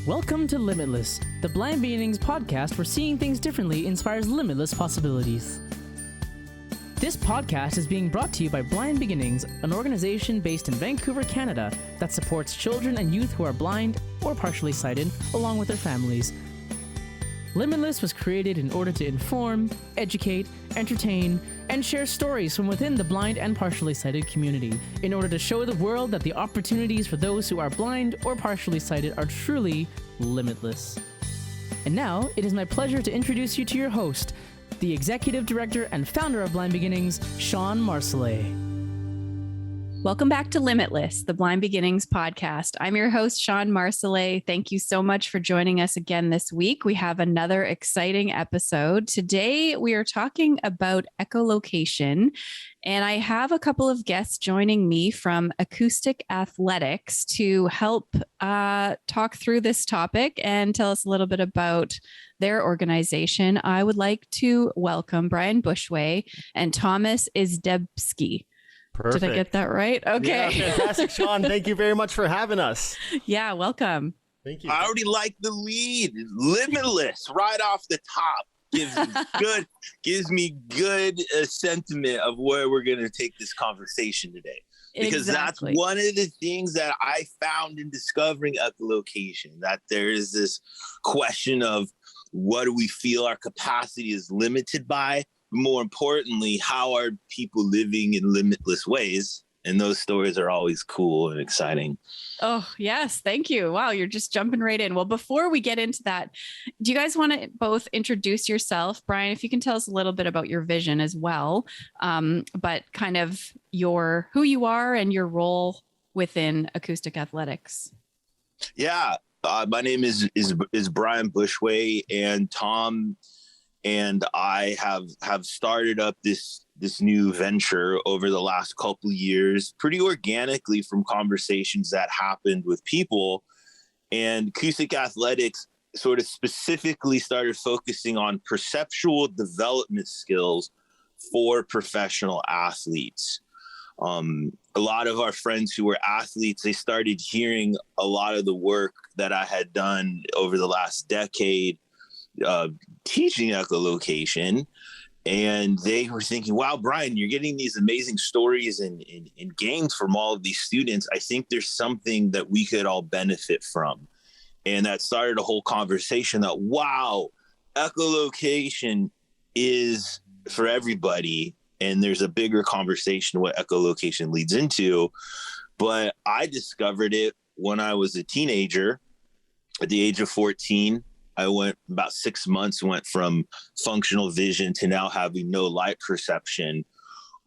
Welcome to Limitless, the Blind Beginnings podcast where seeing things differently inspires limitless possibilities. This podcast is being brought to you by Blind Beginnings, an organization based in Vancouver, Canada, that supports children and youth who are blind or partially sighted, along with their families. Limitless was created in order to inform, educate, entertain, and share stories from within the blind and partially sighted community in order to show the world that the opportunities for those who are blind or partially sighted are truly limitless. And now, it is my pleasure to introduce you to your host, the Executive Director and Founder of Blind Beginnings, Shawn Marcellet. Welcome back to Limitless, the Blind Beginnings podcast. I'm your host, Shawn Marcellet. Thank you so much for joining us again this week. We have another exciting episode. Today, we are talking about echolocation, and I have a couple of guests joining me from Acoustic Athletics to help talk through this topic and tell us a little bit about their organization. I would like to welcome Brian Bushway and Thomas Izdebski. Perfect. Did I get that right? Okay. Yeah, fantastic, Shawn. Thank you very much for having us. Yeah, welcome. Thank you. I already like the lead. Limitless, right off the top. Gives me good sentiment of where we're going to take this conversation today. Because Exactly. That's one of the things that I found in discovering echolocation, that there is this question of what do we feel our capacity is limited by? More importantly, how are people living in limitless ways? And those stories are always cool and exciting. Oh, yes. Thank you. Wow. You're just jumping right in. Well, before we get into that, do you guys want to both introduce yourself? Brian, if you can tell us a little bit about your vision as well, but kind of who you are and your role within Acoustic Athletics. Yeah. My name is Brian Bushway, and Tom and I have started up this new venture over the last couple of years, pretty organically from conversations that happened with people. And Acoustic Athletics sort of specifically started focusing on perceptual development skills for professional athletes. A lot of our friends who were athletes, they started hearing a lot of the work that I had done over the last decade teaching echolocation, and they were thinking, wow, Brian, you're getting these amazing stories and games from all of these students. I think there's something that we could all benefit from. And that started a whole conversation that, wow, echolocation is for everybody. And there's a bigger conversation what echolocation leads into. But I discovered it when I was a teenager at the age of 14. I went about 6 months, went from functional vision to now having no light perception,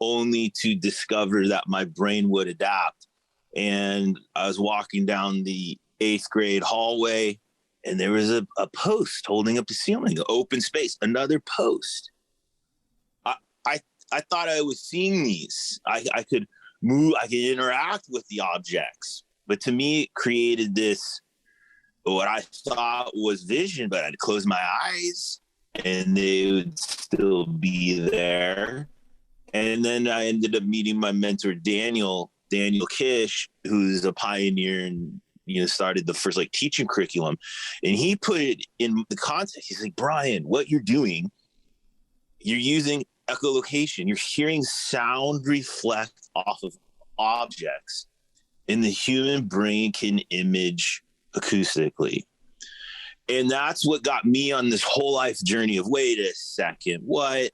only to discover that my brain would adapt. And I was walking down the 8th grade hallway, and there was a post holding up the ceiling, open space, another post. I thought I was seeing these. I could move, I could interact with the objects. But to me, it created this, what I thought was vision, but I'd close my eyes and they would still be there. And then I ended up meeting my mentor, Daniel Kish, who's a pioneer and, started the first teaching curriculum. And he put it in the context. He's like, Brian, what you're doing, you're using echolocation. You're hearing sound reflect off of objects, and the human brain can image acoustically. And that's what got me on this whole life journey of, wait a second, what?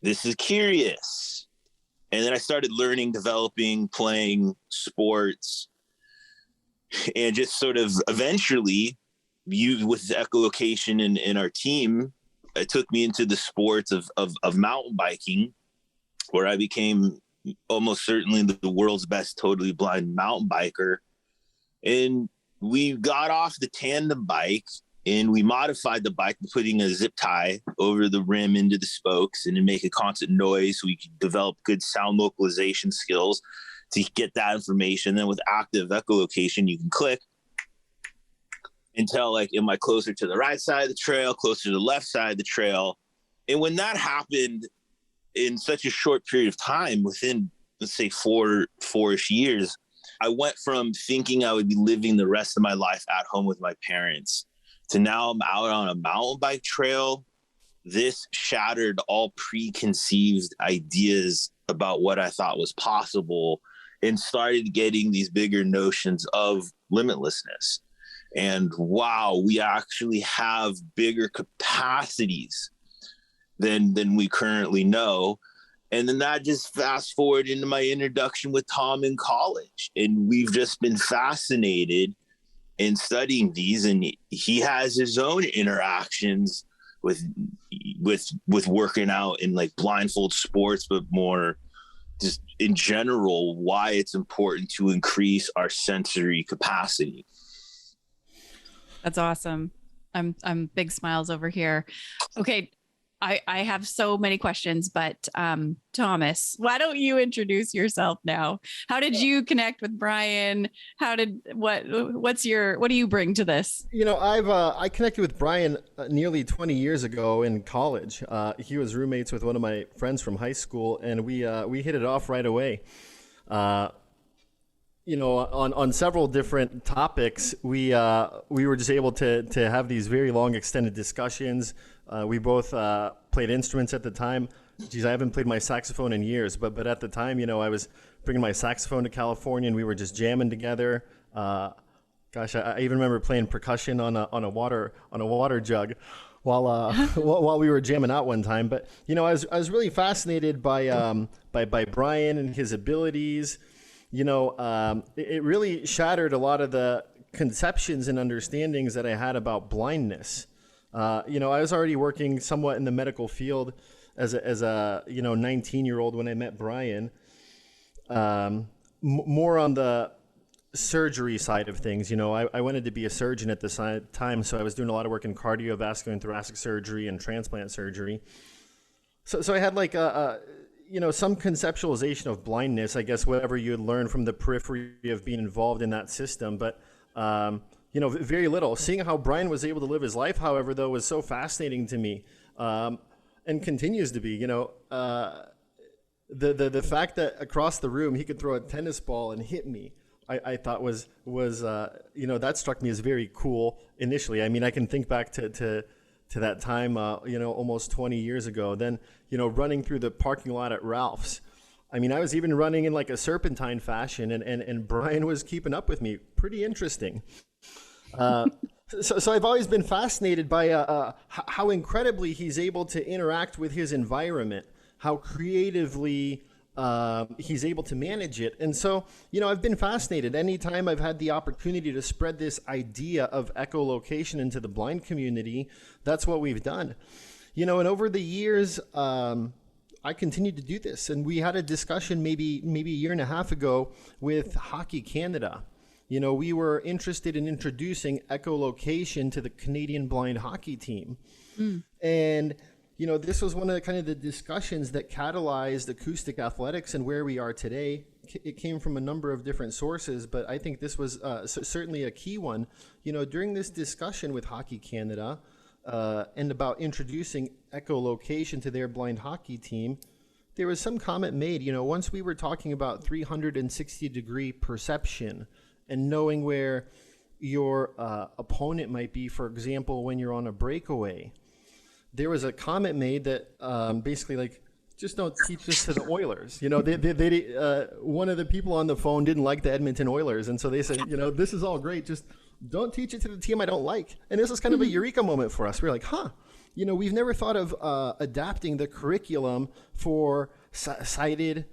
This is curious. And then I started learning, developing, playing sports, and just sort of eventually, with the echolocation in our team, it took me into the sports of mountain biking, where I became almost certainly the world's best totally blind mountain biker. And we got off the tandem bike and we modified the bike by putting a zip tie over the rim into the spokes and to make a constant noise so we could develop good sound localization skills to get that information. Then with active echolocation, you can click and tell, am I closer to the right side of the trail, closer to the left side of the trail? And when that happened in such a short period of time, within, let's say, four-ish years, I went from thinking I would be living the rest of my life at home with my parents to now I'm out on a mountain bike trail. This shattered all preconceived ideas about what I thought was possible and started getting these bigger notions of limitlessness. And wow, we actually have bigger capacities than we currently know. And then that just fast forward into my introduction with Tom in college. And we've just been fascinated in studying these. And he has his own interactions with working out in like blindfold sports, but more just in general, why it's important to increase our sensory capacity. That's awesome. I'm big smiles over here. Okay. I have so many questions, but Thomas, why don't you introduce yourself now? How did you connect with Brian? What do you bring to this? I connected with Brian nearly 20 years ago in college. He was roommates with one of my friends from high school, and we hit it off right away. On several different topics, we were just able to have these very long, extended discussions. We both played instruments at the time. Geez, I haven't played my saxophone in years, but at the time, I was bringing my saxophone to California, and we were just jamming together. I even remember playing percussion on a water jug while we were jamming out one time. But I was really fascinated by Brian and his abilities. It really shattered a lot of the conceptions and understandings that I had about blindness. I was already working somewhat in the medical field as a 19-year-old when I met Brian. More on the surgery side of things. I wanted to be a surgeon at the time, so I was doing a lot of work in cardiovascular and thoracic surgery and transplant surgery. So I had like some conceptualization of blindness, I guess, whatever you had learned from the periphery of being involved in that system. But, very little. Seeing how Brian was able to live his life, however, though, was so fascinating to me, and continues to be. The fact that across the room he could throw a tennis ball and hit me, I thought was that struck me as very cool initially. I mean, I can think back to that time, almost 20 years ago. Then, running through the parking lot at Ralph's. I mean, I was even running in like a serpentine fashion, and Brian was keeping up with me. Pretty interesting. So I've always been fascinated by how incredibly he's able to interact with his environment, how creatively he's able to manage it. And so, I've been fascinated. Anytime I've had the opportunity to spread this idea of echolocation into the blind community, that's what we've done. And over the years, I continued to do this. And we had a discussion maybe a year and a half ago with Hockey Canada. We were interested in introducing echolocation to the Canadian blind hockey team. And this was one of the discussions that catalyzed Acoustic Athletics and where we are today. It came from a number of different sources, but I think this was certainly a key one. During this discussion with Hockey Canada and about introducing echolocation to their blind hockey team, there was some comment made. Once we were talking about 360-degree perception and knowing where your opponent might be, for example, when you're on a breakaway, there was a comment made that basically like, just don't teach this to the Oilers. One of the people on the phone didn't like the Edmonton Oilers. And so they said, this is all great. Just don't teach it to the team I don't like. And this was kind of a eureka moment for us. We were like, we've never thought of adapting the curriculum for sighted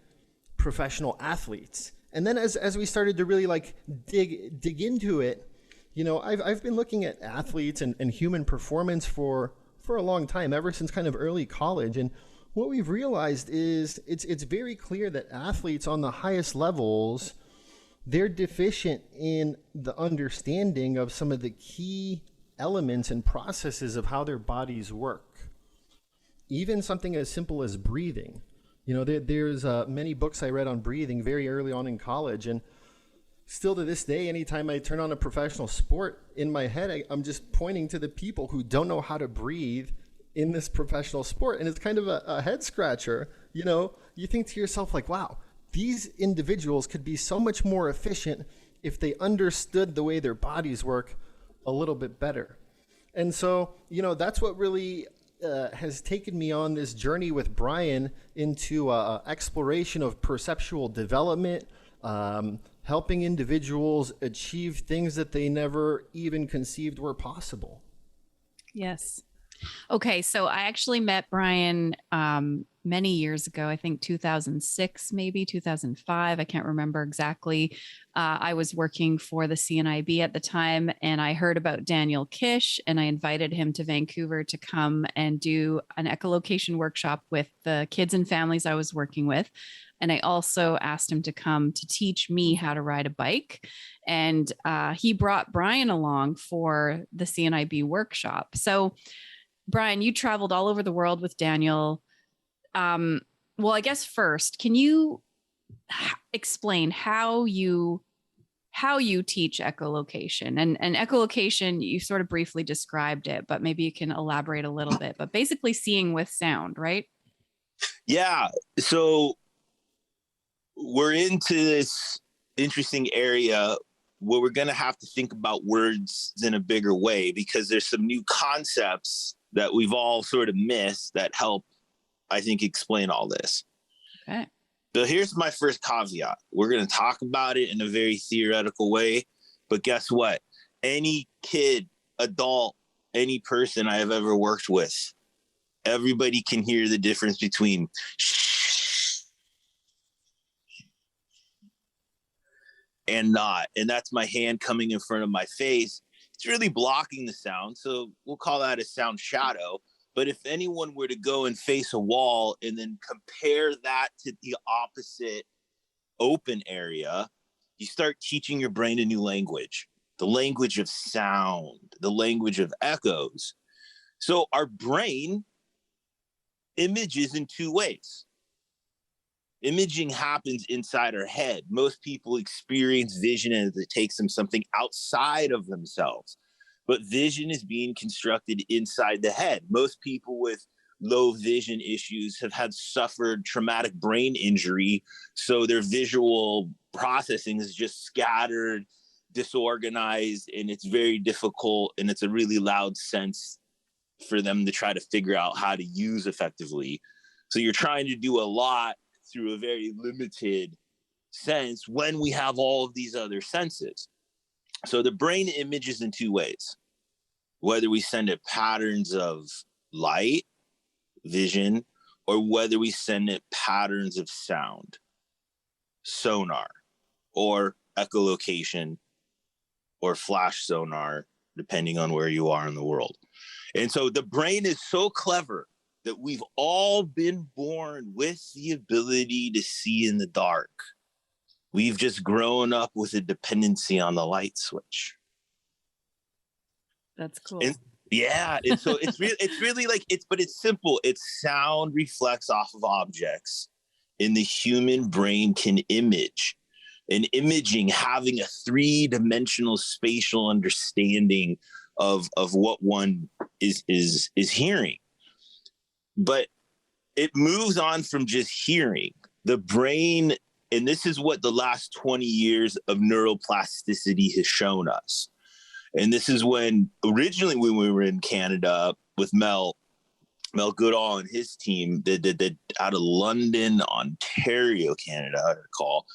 professional athletes. And then as we started to really like dig into it, I've been looking at athletes and human performance for a long time, ever since kind of early college. And what we've realized is it's very clear that athletes on the highest levels, they're deficient in the understanding of some of the key elements and processes of how their bodies work. Even something as simple as breathing. There's many books I read on breathing very early on in college, and still to this day, anytime I turn on a professional sport, in my head, I'm just pointing to the people who don't know how to breathe in this professional sport. And it's kind of a head scratcher. You think to yourself like, wow, these individuals could be so much more efficient if they understood the way their bodies work a little bit better. And so, that's what really has taken me on this journey with Brian into exploration of perceptual development, helping individuals achieve things that they never even conceived were possible. Yes. Okay, so I actually met Brian many years ago, I think 2006, maybe 2005. I can't remember exactly. I was working for the CNIB at the time, and I heard about Daniel Kish, and I invited him to Vancouver to come and do an echolocation workshop with the kids and families I was working with. And I also asked him to come to teach me how to ride a bike. And he brought Brian along for the CNIB workshop. So Brian, you traveled all over the world with Daniel. Well, I guess first, can you explain how you teach echolocation? And echolocation, you sort of briefly described it, but maybe you can elaborate a little bit. But basically seeing with sound, right? Yeah. So we're into this interesting area where we're going to have to think about words in a bigger way, because there's some new concepts that we've all sort of missed that help, I think, explain all this. Okay. So here's my first caveat. We're going to talk about it in a very theoretical way, but guess what? Any kid, adult, any person I have ever worked with, everybody can hear the difference between and not. And that's my hand coming in front of my face. It's really blocking the sound. So we'll call that a sound shadow. But if anyone were to go and face a wall and then compare that to the opposite open area, you start teaching your brain a new language, the language of sound, the language of echoes. So our brain images in two ways. Imaging happens inside our head. Most people experience vision as it takes them something outside of themselves. But vision is being constructed inside the head. Most people with low vision issues have suffered traumatic brain injury. So their visual processing is just scattered, disorganized, and it's very difficult. And it's a really loud sense for them to try to figure out how to use effectively. So you're trying to do a lot through a very limited sense when we have all of these other senses. So the brain images in two ways, whether we send it patterns of light, vision, or whether we send it patterns of sound, sonar, or echolocation, or flash sonar, depending on where you are in the world. And so the brain is so clever that we've all been born with the ability to see in the dark. We've just grown up with a dependency on the light switch. That's cool. And so it's really like but it's simple. It's sound reflects off of objects, and the human brain can image. And imaging, having a three-dimensional spatial understanding of what one is hearing. But it moves on from just hearing. The brain, and this is what the last 20 years of neuroplasticity has shown us. And this is when originally when we were in Canada with Mel Goodall and his team, they out of London, Ontario, Canada, I recall,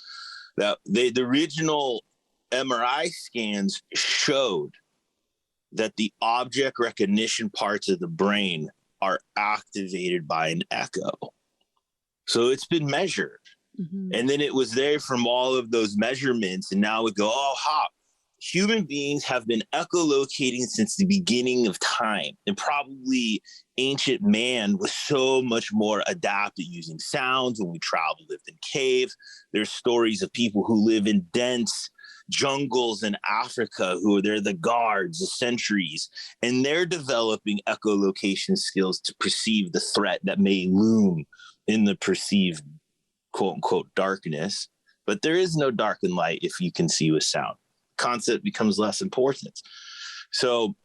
that the original MRI scans showed that the object recognition parts of the brain are activated by an echo. So it's been measured. Mm-hmm. And then it was there from all of those measurements. And now we go, human beings have been echolocating since the beginning of time. And probably ancient man was so much more adapted using sounds. When we travel, lived in caves. There's stories of people who live in dense jungles in Africa they're the guards, the sentries, and they're developing echolocation skills to perceive the threat that may loom in the perceived quote unquote darkness. But there is no dark and light if you can see with sound. Concept becomes less important. So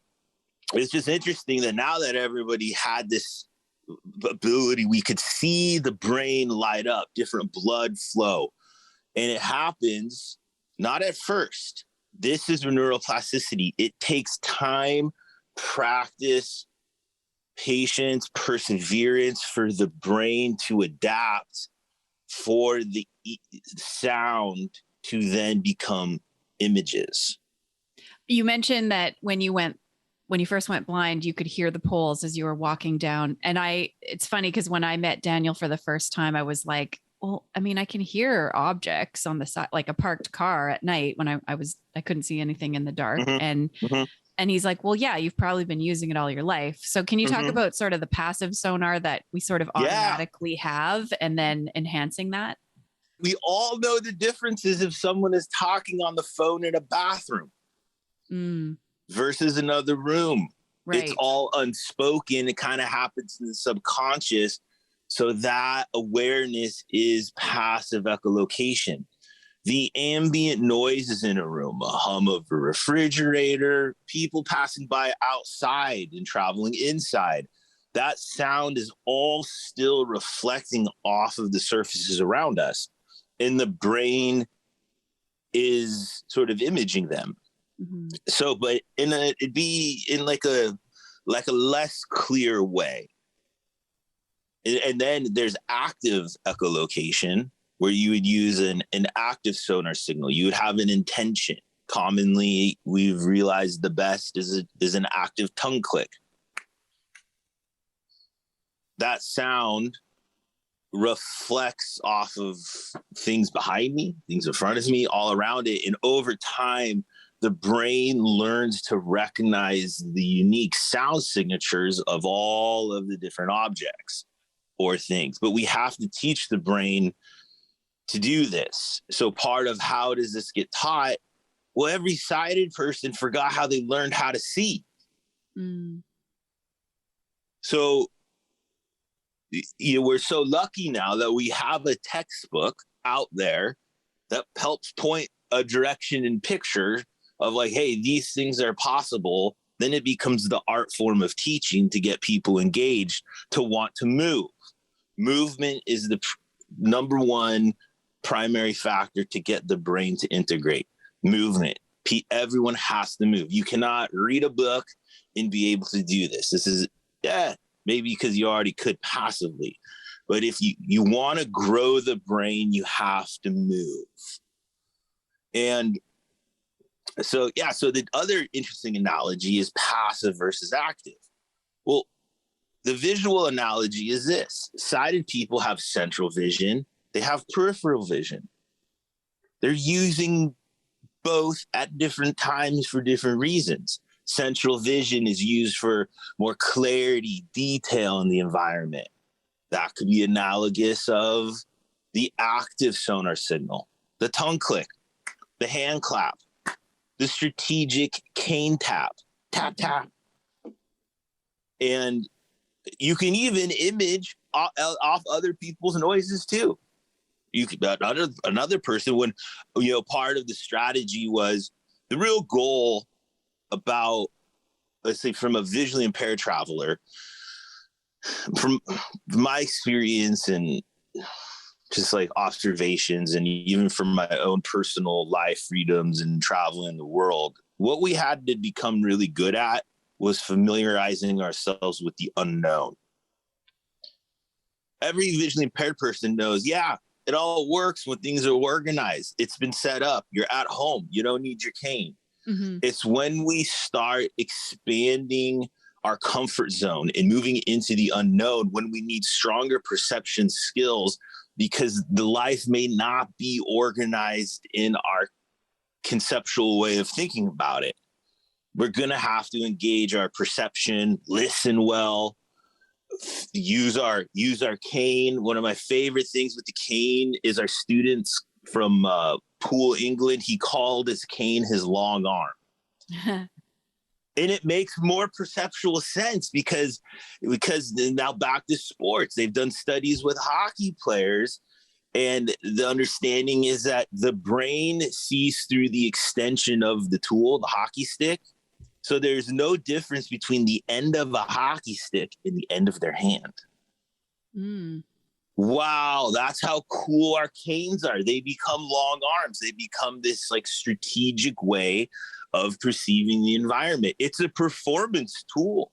it's just interesting that now that everybody had this ability, we could see the brain light up, different blood flow. And it happens not at first. This is neuroplasticity. It takes time, practice, patience, perseverance for the brain to adapt, for the sound to then become images. You mentioned that when you first went blind, you could hear the poles as you were walking down. And it's funny because when I met Daniel for the first time, I was like, well, I mean, I can hear objects on the side, like a parked car at night when I couldn't see anything in the dark. Mm-hmm. And he's like, well, yeah, you've probably been using it all your life. So can you talk about sort of the passive sonar that we sort of automatically have and then enhancing that? We all know the differences if someone is talking on the phone in a bathroom versus another room. Right. It's all unspoken. It kind of happens in the subconscious. So that awareness is passive echolocation. The ambient noises in a room, a hum of a refrigerator, people passing by outside and traveling inside, that sound is all still reflecting off of the surfaces around us. And the brain is sort of imaging them. Mm-hmm. So, but it'd be in like a less clear way. And then there's active echolocation, where you would use an active sonar signal. You would have an intention. Commonly, we've realized the best is an active tongue click. That sound reflects off of things behind me, things in front of me, all around it. And over time, the brain learns to recognize the unique sound signatures of all of the different objects or things. But we have to teach the brain to do this. So part of how does this get taught? Well, every sighted person forgot how they learned how to see. So we're so lucky now that we have a textbook out there that helps point a direction in picture of like, hey, these things are possible. Then it becomes the art form of teaching to get people engaged to want to move. Movement is the number one primary factor to get the brain to integrate. Movement. Everyone has to move. You cannot read a book and be able to do this. This is, maybe because you already could passively. But if you want to grow the brain, you have to move. And so the other interesting analogy is passive versus active. Well, the visual analogy is this. Sighted people have central vision. They have peripheral vision. They're using both at different times for different reasons. Central vision is used for more clarity, detail in the environment. That could be analogous of the active sonar signal, the tongue click, the hand clap, the strategic cane tap, tap, tap. And you can even image off other people's noises too. You could, another person, when, part of the strategy was the real goal about, let's say, from a visually impaired traveler, from my experience and just like observations, and even from my own personal life freedoms and traveling the world, what we had to become really good at was familiarizing ourselves with the unknown. Every visually impaired person knows, it all works when things are organized. It's been set up. You're at home. You don't need your cane. Mm-hmm. It's when we start expanding our comfort zone and moving into the unknown when we need stronger perception skills, because the life may not be organized in our conceptual way of thinking about it. We're going to have to engage our perception, listen well, use our cane. One of my favorite things with the cane is our students from Poole, England. He called his cane his long arm. And it makes more perceptual sense because now back to sports, they've done studies with hockey players, and the understanding is that the brain sees through the extension of the tool, the hockey stick. So there's no difference between the end of a hockey stick and the end of their hand. Wow, that's how cool our canes are. They become long arms. They become this like strategic way of perceiving the environment. It's a performance tool.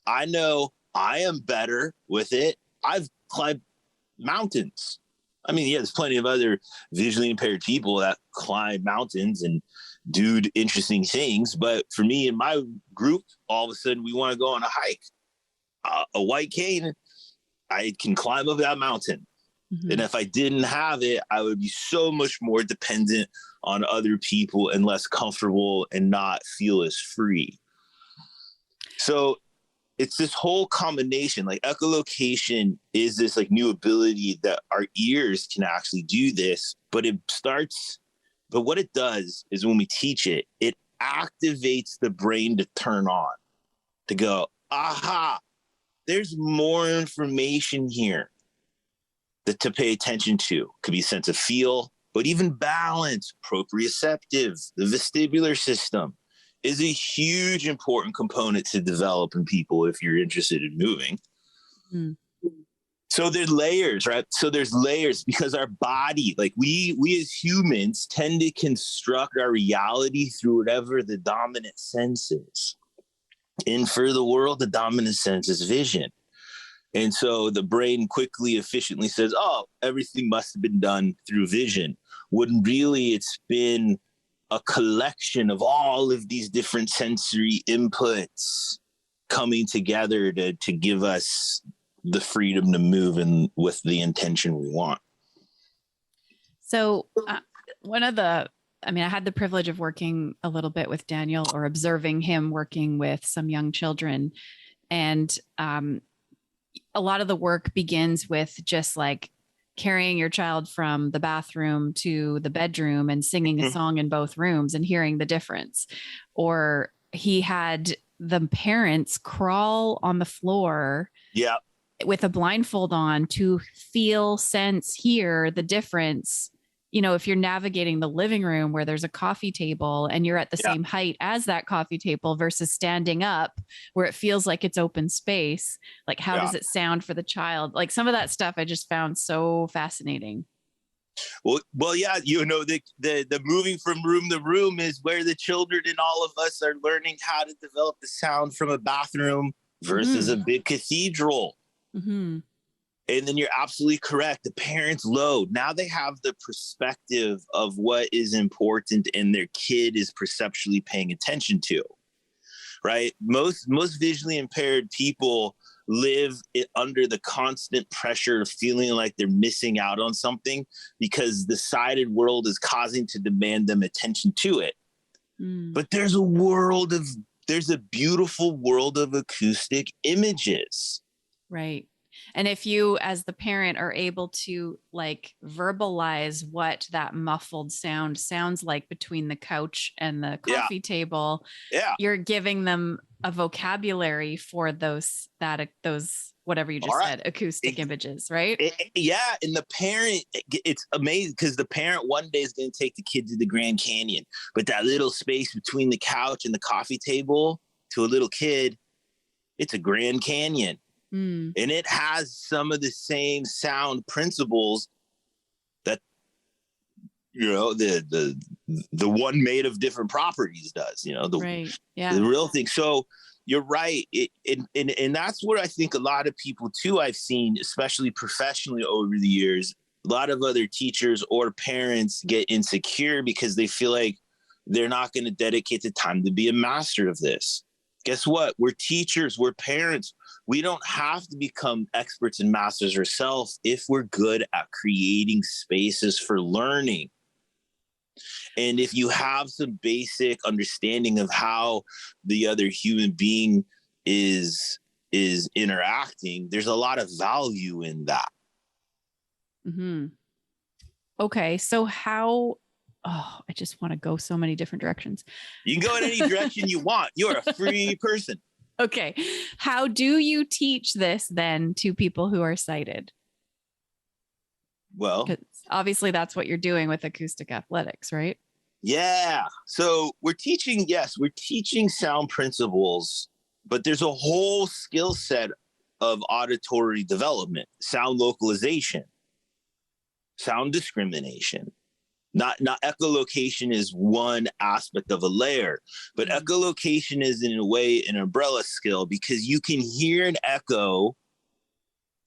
I know I am better with it. I've climbed mountains. I mean, yeah, there's plenty of other visually impaired people that climb mountains and do interesting things. But for me and my group, all of a sudden we want to go on a hike. A white cane, I can climb up that mountain. Mm-hmm. And if I didn't have it, I would be so much more dependent on other people and less comfortable and not feel as free. So it's this whole combination. Like echolocation is this like new ability that our ears can actually do this, but what it does is when we teach it, it activates the brain to turn on, to go, aha, there's more information here that to pay attention to. Could be sense of feel, but even balance, proprioceptive, the vestibular system is a huge important component to develop in people if you're interested in moving. Mm. So there's layers, right? So there's layers because our body, like we as humans tend to construct our reality through whatever the dominant sense is. And for the world, the dominant sense is vision. And so the brain quickly, efficiently says, oh, everything must have been done through vision. When really it's been a collection of all of these different sensory inputs coming together to give us the freedom to move and with the intention we want. So I had the privilege of working a little bit with Daniel, or observing him working with some young children. And a lot of the work begins with just like carrying your child from the bathroom to the bedroom and singing a song in both rooms and hearing the difference. Or he had the parents crawl on the floor with a blindfold on to feel, sense, hear the difference. You know, if you're navigating the living room where there's a coffee table and you're at the same height as that coffee table versus standing up where it feels like it's open space, like how does it sound for the child? Like some of that stuff I just found so fascinating. Well, yeah, you know, the moving from room to room is where the children and all of us are learning how to develop the sound from a bathroom versus a big cathedral. Mm-hmm. And then you're absolutely correct. The parents load. Now they have the perspective of what is important and their kid is perceptually paying attention to, right? Most visually impaired people live under the constant pressure of feeling like they're missing out on something because the sighted world is causing to demand them attention to it. But there's a beautiful world of acoustic images. Right. And if you, as the parent, are able to like verbalize what that muffled sound sounds like between the couch and the coffee table, you're giving them a vocabulary for those whatever you just said, acoustic images, right? And the parent, it's amazing because the parent one day is going to take the kid to the Grand Canyon, but that little space between the couch and the coffee table to a little kid, it's a Grand Canyon. And it has some of the same sound principles that, you know, the one made of different properties does, you know, the real thing. So you're right. And that's what I think a lot of people too, I've seen, especially professionally over the years, a lot of other teachers or parents get insecure because they feel like they're not going to dedicate the time to be a master of this. Guess what? We're teachers, we're parents. We don't have to become experts and masters ourselves if we're good at creating spaces for learning. And if you have some basic understanding of how the other human being is interacting, there's a lot of value in that. Mm-hmm. Okay, so I just want to go so many different directions. You can go in any direction you want. You're a free person. Okay. How do you teach this then to people who are sighted? Well, obviously that's what you're doing with Acoustic Athletics, right? Yeah. So we're teaching sound principles, but there's a whole skill set of auditory development: sound localization, sound discrimination. Not echolocation is one aspect of a layer, but echolocation is in a way an umbrella skill, because you can hear an echo,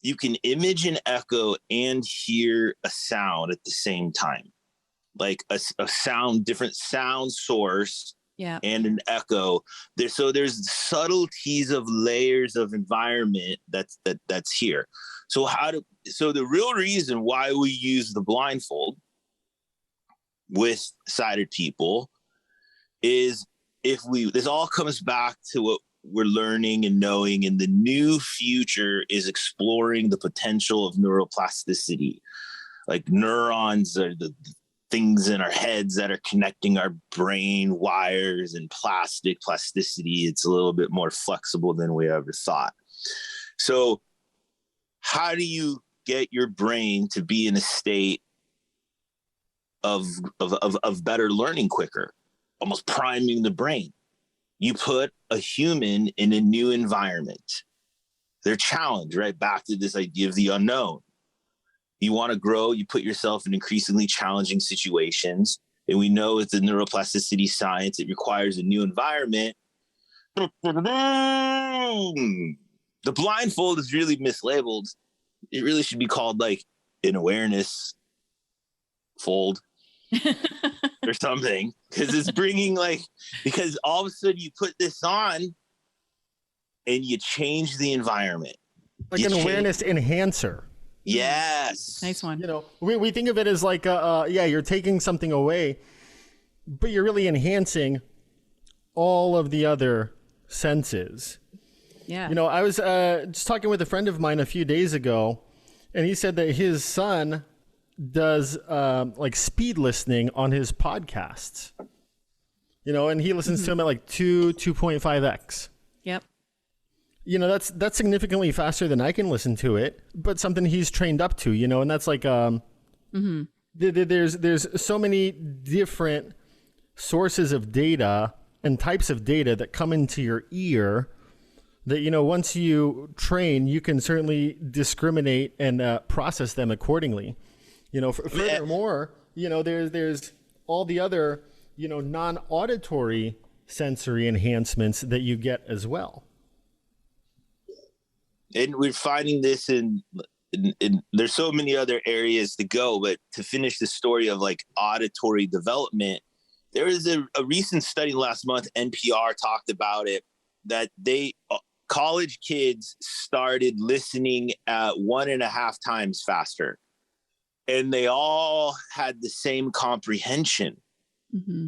you can image an echo and hear a sound at the same time, like a sound, different sound source. Yeah. And an echo. There's subtleties of layers of environment that's here. So the real reason why we use the blindfold with sighted people is this all comes back to what we're learning and knowing, and the new future is exploring the potential of neuroplasticity. Like neurons are the things in our heads that are connecting our brain wires, and plasticity. It's a little bit more flexible than we ever thought. So how do you get your brain to be in a state of better learning quicker, almost priming the brain? You put a human in a new environment. They're challenged, right? Back to this idea of the unknown. You want to grow, you put yourself in increasingly challenging situations. And we know with the neuroplasticity science, it requires a new environment. The blindfold is really mislabeled. It really should be called like an awareness fold or something, because it's bringing because all of a sudden you put this on and you change the environment. Like an awareness enhancer. Yes. Nice one. We think of it as like, you're taking something away, but you're really enhancing all of the other senses. Yeah. I was just talking with a friend of mine a few days ago, and he said that his son does like speed listening on his podcasts, and he listens to them at like 2.5x. Yep. That's significantly faster than I can listen to it, but something he's trained up to, and that's like, there's so many different sources of data and types of data that come into your ear that, once you train, you can certainly discriminate and process them accordingly. Furthermore, there's all the other, non-auditory sensory enhancements that you get as well. And we're finding this in there's so many other areas to go, but to finish the story of like auditory development, there is a recent study last month, NPR talked about it, that college kids started listening at 1.5 times faster. And they all had the same comprehension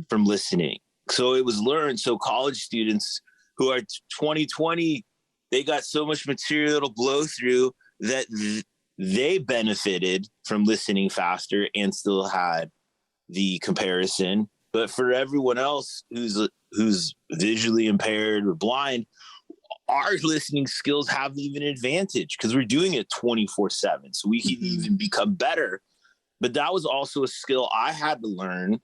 from listening. So it was learned. So college students who are 2020, they got so much material to blow through that they benefited from listening faster and still had the comparison. But for everyone else who's visually impaired or blind, our listening skills have even an advantage because we're doing it 24/7. So we can even become better. But that was also a skill I had to learn.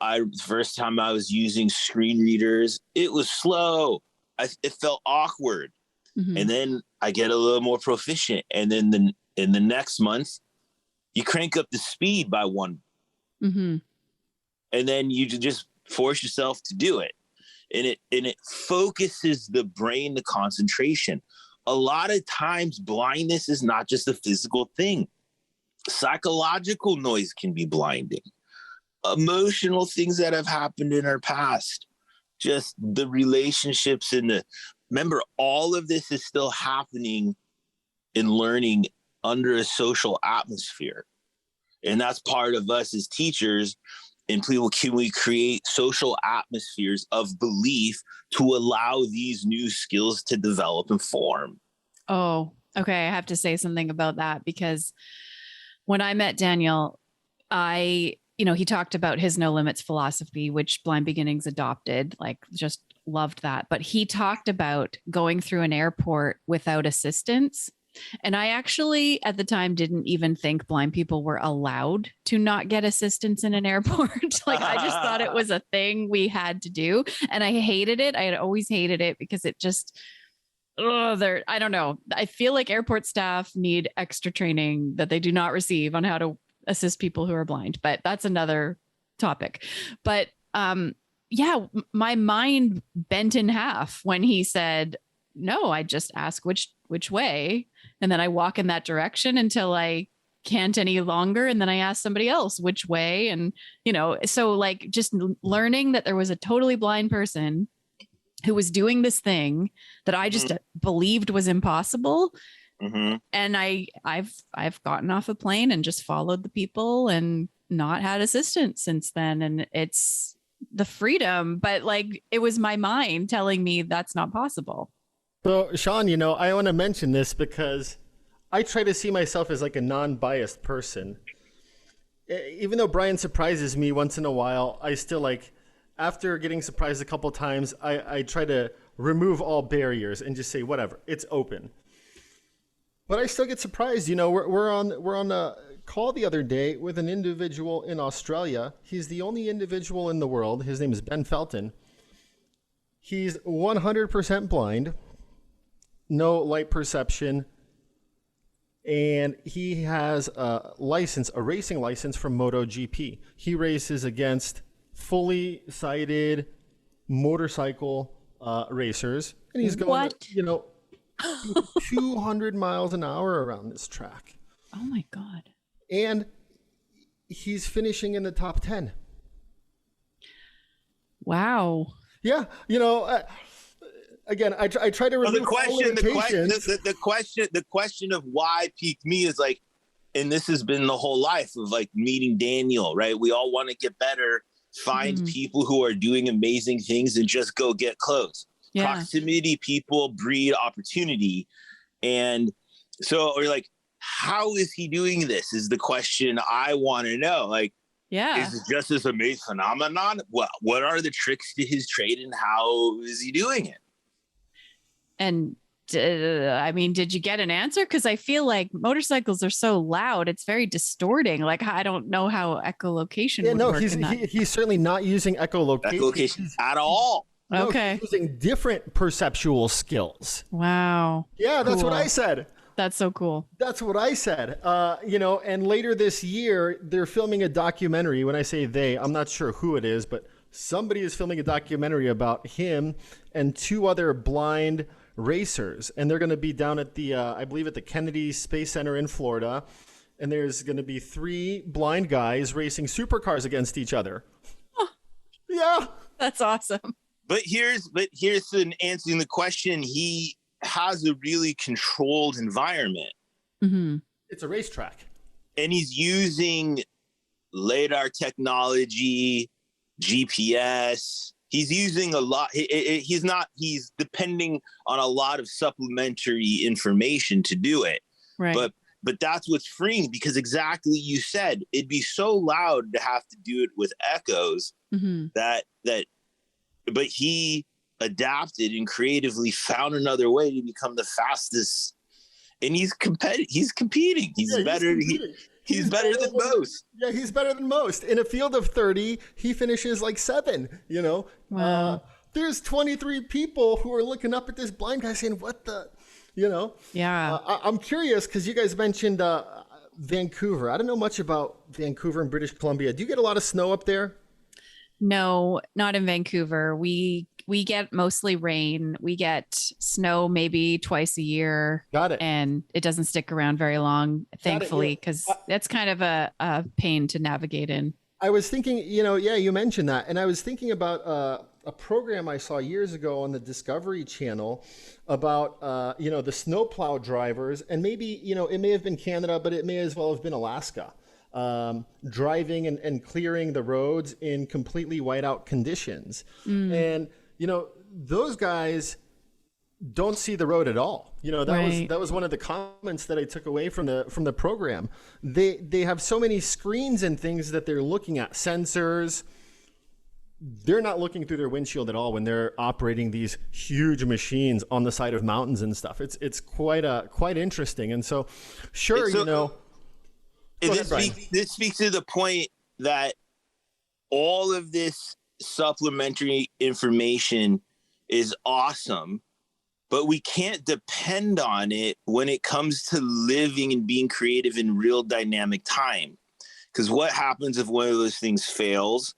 The first time I was using screen readers, it was slow. It felt awkward. And then I get a little more proficient. And then in the next month, you crank up the speed by 1. And then you just force yourself to do it. And it focuses the brain to concentration. A lot of times blindness is not just a physical thing. Psychological noise can be blinding. Emotional things that have happened in our past, just the relationships remember, all of this is still happening in learning under a social atmosphere. And that's part of us as teachers. And people, can we create social atmospheres of belief to allow these new skills to develop and form? Oh, okay. I have to say something about that because when I met Daniel, he talked about his no limits philosophy, which Blind Beginnings adopted, just loved that. But he talked about going through an airport without assistance. And I actually, at the time, didn't even think blind people were allowed to not get assistance in an airport. I just thought it was a thing we had to do. And I hated it. I had always hated it because it just, I don't know. I feel like airport staff need extra training that they do not receive on how to assist people who are blind, but that's another topic. But yeah, my mind bent in half when he said, no, I just ask which way. And then I walk in that direction until I can't any longer. And then I ask somebody else which way. And, so like just learning that there was a totally blind person who was doing this thing that I just believed was impossible. Mm-hmm. And I've gotten off a plane and just followed the people and not had assistance since then. And it's the freedom, but like, it was my mind telling me that's not possible. So Shawn, I want to mention this because I try to see myself as like a non-biased person. Even though Brian surprises me once in a while, I still like, after getting surprised a couple times, I try to remove all barriers and just say, whatever, it's open. But I still get surprised. We're on a call the other day with an individual in Australia. He's the only individual in the world. His name is Ben Felton. He's 100% blind, no light perception, and he has a racing license from MotoGP. He races against fully sighted motorcycle racers, and he's going 200 miles an hour around this track. Oh my God. And he's finishing in the top 10. Wow. Yeah. Again, I try to remove the question of why piqued me is like, and this has been the whole life of like meeting Daniel, right? We all want to get better, find people who are doing amazing things and just go get close. Yeah. Proximity people breed opportunity. And so we're like, how is he doing this is the question I want to know. Like, is it just this amazing phenomenon? What are the tricks to his trade and how is he doing it? And did you get an answer? Because I feel like motorcycles are so loud, it's very distorting. Like, I don't know how echolocation would work. He's certainly not using echolocation at all. Okay. He's using different perceptual skills. Wow. Yeah, that's what I said. That's so cool. That's what I said. And later this year, they're filming a documentary. When I say they, I'm not sure who it is, but somebody is filming a documentary about him and two other blind racers. And they're going to be down at the, I believe at the Kennedy Space Center in Florida. And there's going to be 3 blind guys racing supercars against each other. Oh, yeah. That's awesome. But here's an answering the question. He has a really controlled environment. Mm-hmm. It's a racetrack. And he's using LiDAR technology, GPS. He's using a lot. He's depending on a lot of supplementary information to do it. Right. But that's what's freeing, because exactly you said, it'd be so loud to have to do it with echoes but he adapted and creatively found another way to become the fastest. And he's competing. He's better. He's better than most. Yeah, he's better than most. In a field of 30, he finishes like 7, Wow. There's 23 people who are looking up at this blind guy saying, what the, Yeah. I'm curious because you guys mentioned Vancouver. I don't know much about Vancouver and British Columbia. Do you get a lot of snow up there? No, not in Vancouver. We get mostly rain. We get snow maybe twice a year. Got it. And it doesn't stick around very long, thankfully, because that's kind of a pain to navigate in. I was thinking, you mentioned that. And I was thinking about a program I saw years ago on the Discovery Channel about, the snowplow drivers. And maybe, it may have been Canada, but it may as well have been Alaska. Driving and clearing the roads in completely whiteout conditions. And, those guys don't see the road at all. That was one of the comments that I took away from the program. They have so many screens and things that they're looking at, sensors. They're not looking through their windshield at all when they're operating these huge machines on the side of mountains and stuff. It's quite interesting. And so, sure, This speaks to the point that all of this supplementary information is awesome, but we can't depend on it when it comes to living and being creative in real dynamic time. Because what happens if one of those things fails?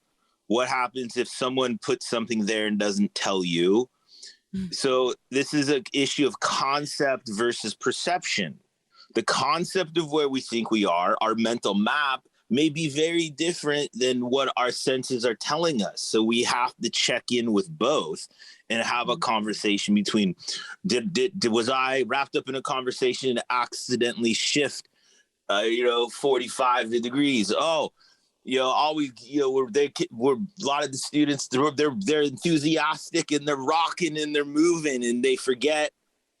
What happens if someone puts something there and doesn't tell you? So this is an issue of concept versus perception. The concept of where we think we are, our mental map, may be very different than what our senses are telling us. So we have to check in with both and have a conversation between, was I wrapped up in a conversation and accidentally shift 45 degrees? Oh, always, we're a lot of the students, they're enthusiastic and they're rocking and they're moving and they forget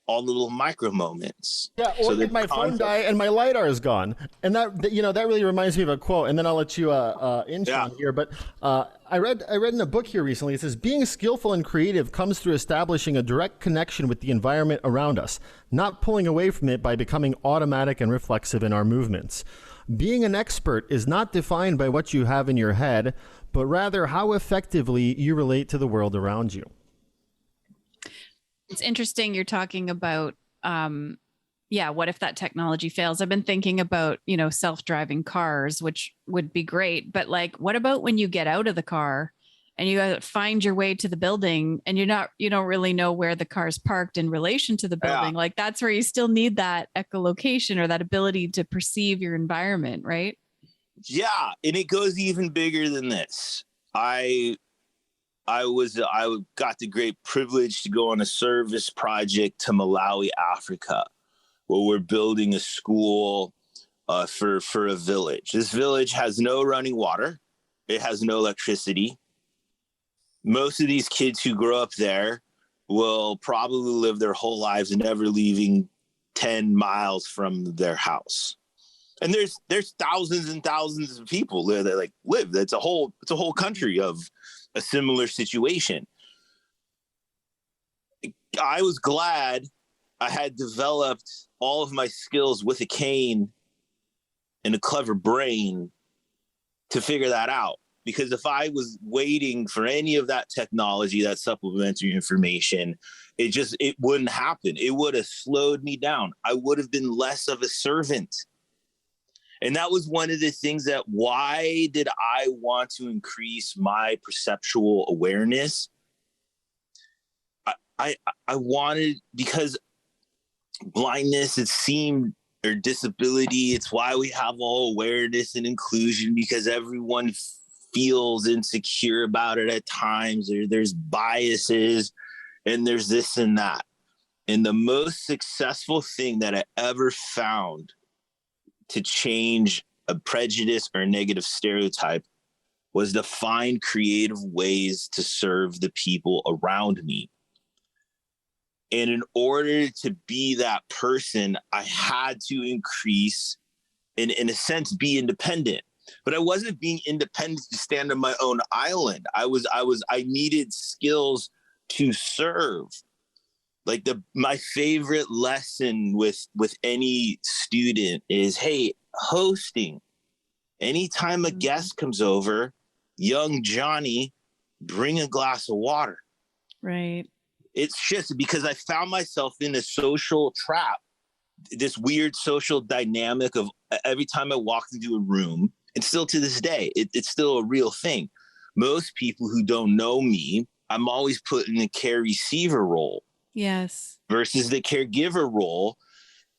all the little micro moments. Yeah, or so did my phone die and my LiDAR is gone? And that really reminds me of a quote, and then I'll let you Shawn here. But I read in a book here recently, it says, being skillful and creative comes through establishing a direct connection with the environment around us, not pulling away from it by becoming automatic and reflexive in our movements. Being an expert is not defined by what you have in your head, but rather how effectively you relate to the world around you. It's interesting you're talking about, what if that technology fails? I've been thinking about, self-driving cars, which would be great. But like, what about when you get out of the car and you find your way to the building and you don't really know where the car's parked in relation to the building? Yeah. Like that's where you still need that echolocation or that ability to perceive your environment, right? Yeah. And it goes even bigger than this. I got the great privilege to go on a service project to Malawi, Africa, where we're building a school for a village. This village has no running water. It has no electricity. Most of these kids who grow up there will probably live their whole lives never leaving 10 miles from their house. And there's thousands and thousands of people there that live. It's a whole country of a similar situation. I was glad I had developed all of my skills with a cane and a clever brain to figure that out. Because if I was waiting for any of that technology, that supplementary information, it wouldn't happen. It would have slowed me down. I would have been less of a servant. And that was one of the things that, why did I want to increase my perceptual awareness? I wanted, because blindness, it seemed, or disability, it's why we have all awareness and inclusion, because everyone feels insecure about it at times. There's biases and there's this and that. And the most successful thing that I ever found to change a prejudice or a negative stereotype was to find creative ways to serve the people around me. And in order to be that person, I had to increase, in a sense, be independent. But I wasn't being independent to stand on my own island. I needed skills to serve. Like my favorite lesson with any student is, hey, hosting. Anytime a guest comes over, young Johnny, bring a glass of water. Right. It's just because I found myself in a social trap, this weird social dynamic of every time I walked into a room, and still to this day, it's still a real thing. Most people who don't know me, I'm always put in the care receiver role. Yes. Versus the caregiver role.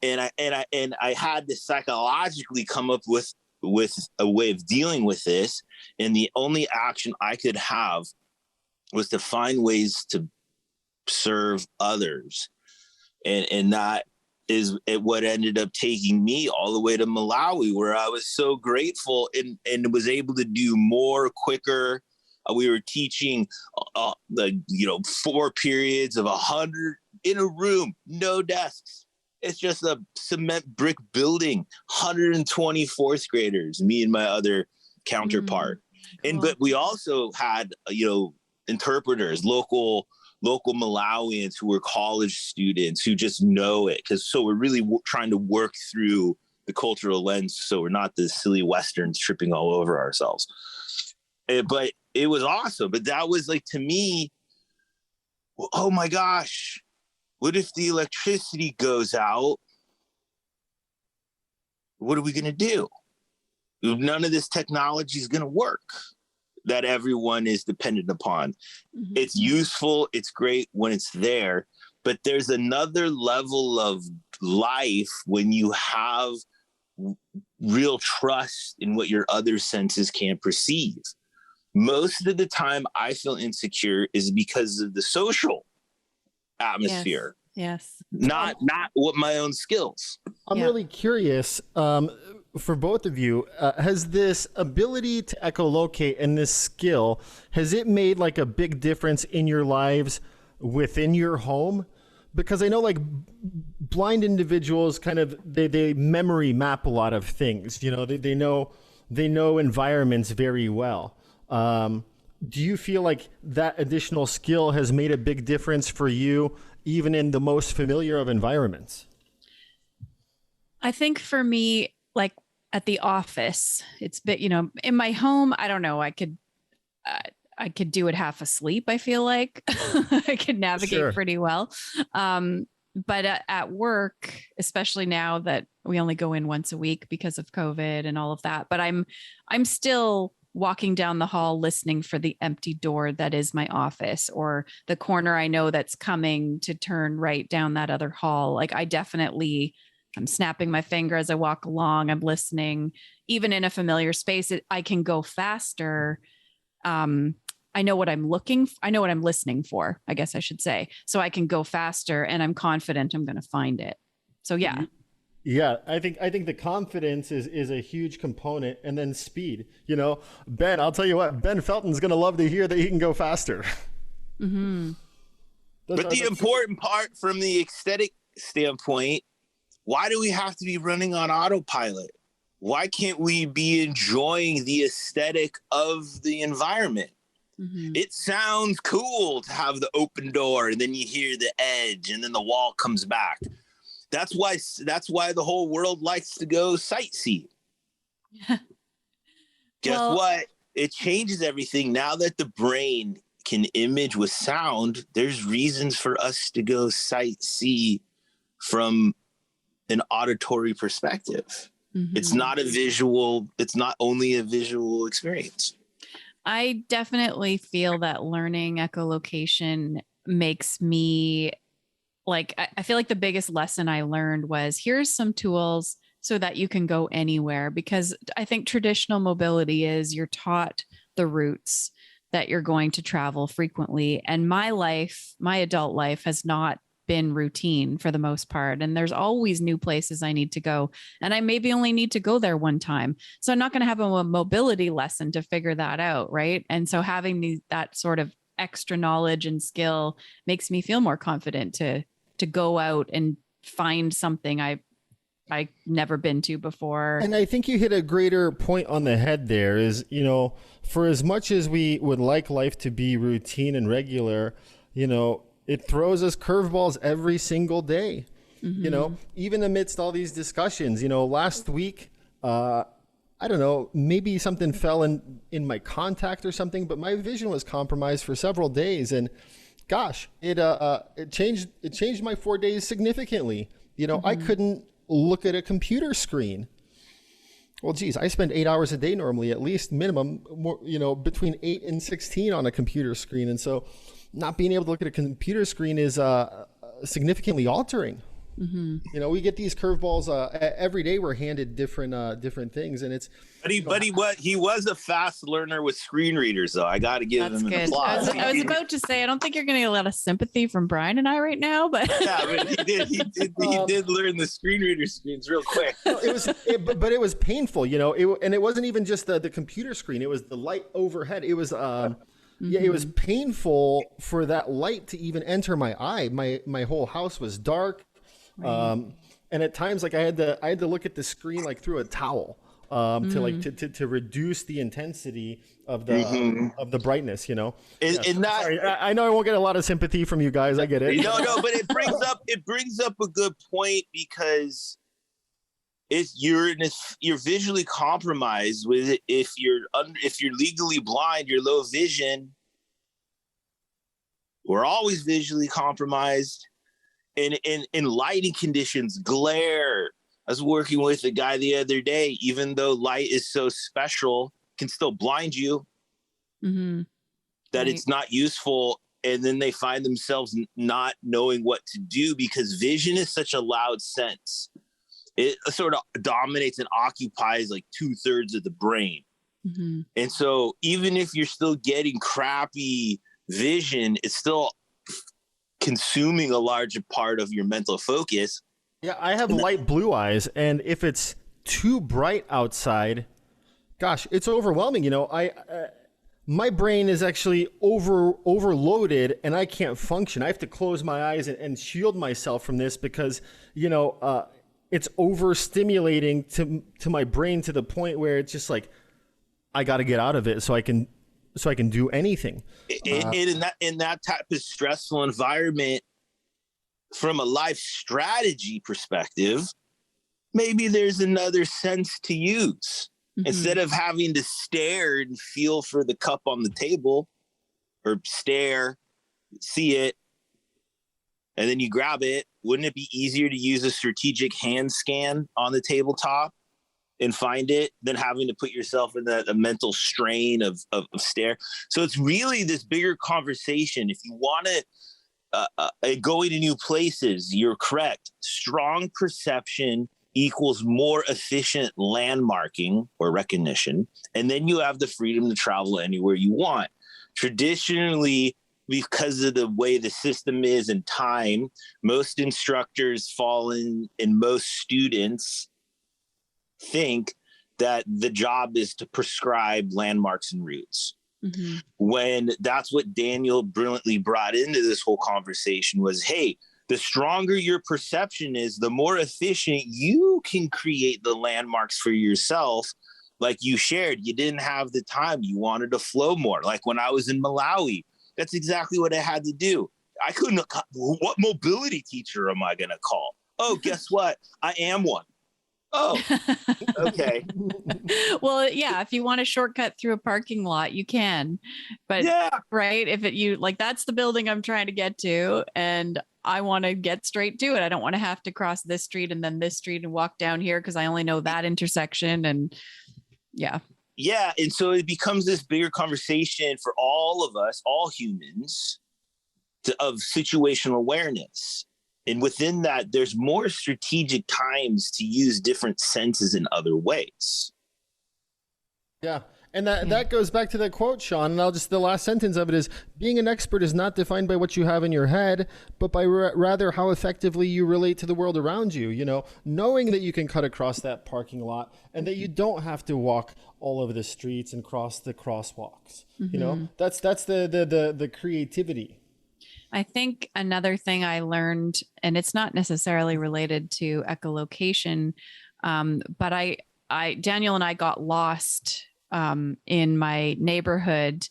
And I had to psychologically come up with a way of dealing with this. And the only action I could have was to find ways to serve others. And that is what ended up taking me all the way to Malawi, where I was so grateful and was able to do more quicker. We were teaching, 4 periods of 100 in a room, no desks. It's just a cement brick building, 120 fourth graders, me and my other counterpart. Cool. But we also had, interpreters, local Malawians who were college students who just know it. So we're really trying to work through the cultural lens, so we're not the silly Westerns tripping all over ourselves. But it was awesome. But that was to me, oh my gosh, What if the electricity goes out? What are we going to do? None of this technology is going to work that everyone is dependent upon. Mm-hmm. It's useful. It's great when it's there. But there's another level of life when you have real trust in what your other senses can't perceive. Most of the time I feel insecure is because of the social atmosphere. Yes. Not what my own skills. I'm really curious, for both of you, has this ability to echolocate and this skill, has it made like a big difference in your lives within your home? Because I know like blind individuals kind of, they memory map a lot of things, you know, they know environments very well. Do you feel like that additional skill has made a big difference for you, even in the most familiar of environments? I think for me, like at the office, it's bit, you know, in my home, I don't know, I could do it half asleep. I feel like I could navigate pretty well. But at work, especially now that we only go in once a week because of COVID and all of that, but I'm still walking down the hall, listening for the empty door that is my office, or the corner I know that's coming to turn right down that other hall. Like I'm snapping my finger as I walk along. I'm listening, even in a familiar space. I can go faster. I know what I'm listening for, I guess I should say. So I can go faster and I'm confident I'm going to find it. So yeah. Yeah, I think the confidence is a huge component, and then speed. You know, Ben, I'll tell you what, Ben Felton's going to love to hear that he can go faster. Mm-hmm. But the important part from the aesthetic standpoint, why do we have to be running on autopilot? Why can't we be enjoying the aesthetic of the environment? Mm-hmm. It sounds cool to have the open door and then you hear the edge and then the wall comes back. That's why the whole world likes to go sightsee. Guess what? It changes everything. Now that the brain can image with sound, there's reasons for us to go sightsee from an auditory perspective. Mm-hmm. It's not only a visual experience. I definitely feel that learning echolocation makes me I feel like the biggest lesson I learned was here's some tools so that you can go anywhere, because I think traditional mobility is you're taught the routes that you're going to travel frequently. And my adult life has not been routine for the most part. And there's always new places I need to go. And I maybe only need to go there one time. So I'm not going to have a mobility lesson to figure that out. Right. And so having that sort of extra knowledge and skill makes me feel more confident to go out and find something I've never been to before. And I think you hit a greater point on the head there is, you know, for as much as we would like life to be routine and regular, you know, it throws us curveballs every single day. Mm-hmm. You know, even amidst all these discussions, you know, last week, I don't know, maybe something fell in my contact or something, but my vision was compromised for several days. And gosh, it changed my 4 days significantly. You know, I couldn't look at a computer screen. Well, geez, I spend 8 hours a day normally, at least minimum, more, you know, between 8 and 16 on a computer screen. And so not being able to look at a computer screen is significantly altering. Mm-hmm. You know, we get these curveballs every day. We're handed different things, and it's. But he was a fast learner with screen readers, though. I got to give him an applause. I was about to say, I don't think you're going to get a lot of sympathy from Brian and I right now, but yeah, but he did learn the screen reader screens real quick. But it was painful, you know. And it wasn't even just the computer screen; it was the light overhead. It was. Yeah, it was painful for that light to even enter my eye. My whole house was dark. Right. And at times, like I had to look at the screen like through a towel to reduce the intensity of the brightness. You know, sorry, I know I won't get a lot of sympathy from you guys. I get it. No, but it brings up a good point, because you're visually compromised with it. If you're legally blind, you're low vision. We're always visually compromised. in lighting conditions, glare. I was working with a guy the other day, even though light is so special, can still blind you, that it's not useful. And then they find themselves not knowing what to do because vision is such a loud sense. It sort of dominates and occupies like 2/3 of the brain. And so even if you're still getting crappy vision, it's still consuming a larger part of your mental focus. Yeah, I have light blue eyes, and if it's too bright outside, gosh, it's overwhelming. You know, my brain is actually overloaded, and I can't function. I have to close my eyes and shield myself from this because, you know, it's overstimulating to my brain to the point where it's just like, I got to get out of it so I can do anything. In that type of stressful environment, from a life strategy perspective, maybe there's another sense to use. Instead of having to stare and feel for the cup on the table, or stare, see it, and then you grab it, wouldn't it be easier to use a strategic hand scan on the tabletop and find it than having to put yourself in a mental strain of stare? So it's really this bigger conversation. If you want to go into new places, you're correct. Strong perception equals more efficient landmarking or recognition. And then you have the freedom to travel anywhere you want. Traditionally, because of the way the system is and time, most instructors fall in, and most students think that the job is to prescribe landmarks and routes. When that's what Daniel brilliantly brought into this whole conversation was, hey, the stronger your perception is, the more efficient you can create the landmarks for yourself. Like you shared, you didn't have the time. You wanted to flow more. Like when I was in Malawi, that's exactly what I had to do. I couldn't, what mobility teacher am I going to call? Oh, guess what? I am one. Oh, okay. Well, yeah, if you want a shortcut through a parking lot, you can. But right, if you like, that's the building I'm trying to get to, and I want to get straight to it. I don't want to have to cross this street and then this street and walk down here because I only know that intersection. And yeah. And so it becomes this bigger conversation for all of us, all humans, of situational awareness. And within that, there's more strategic times to use different senses in other ways. Yeah. And that goes back to that quote, Shawn. And the last sentence of it is, being an expert is not defined by what you have in your head, but by rather how effectively you relate to the world around you. You know, knowing that you can cut across that parking lot and that you don't have to walk all over the streets and cross the crosswalks. You know, that's the creativity. I think another thing I learned, and it's not necessarily related to echolocation, but Daniel and I got lost in my neighborhood.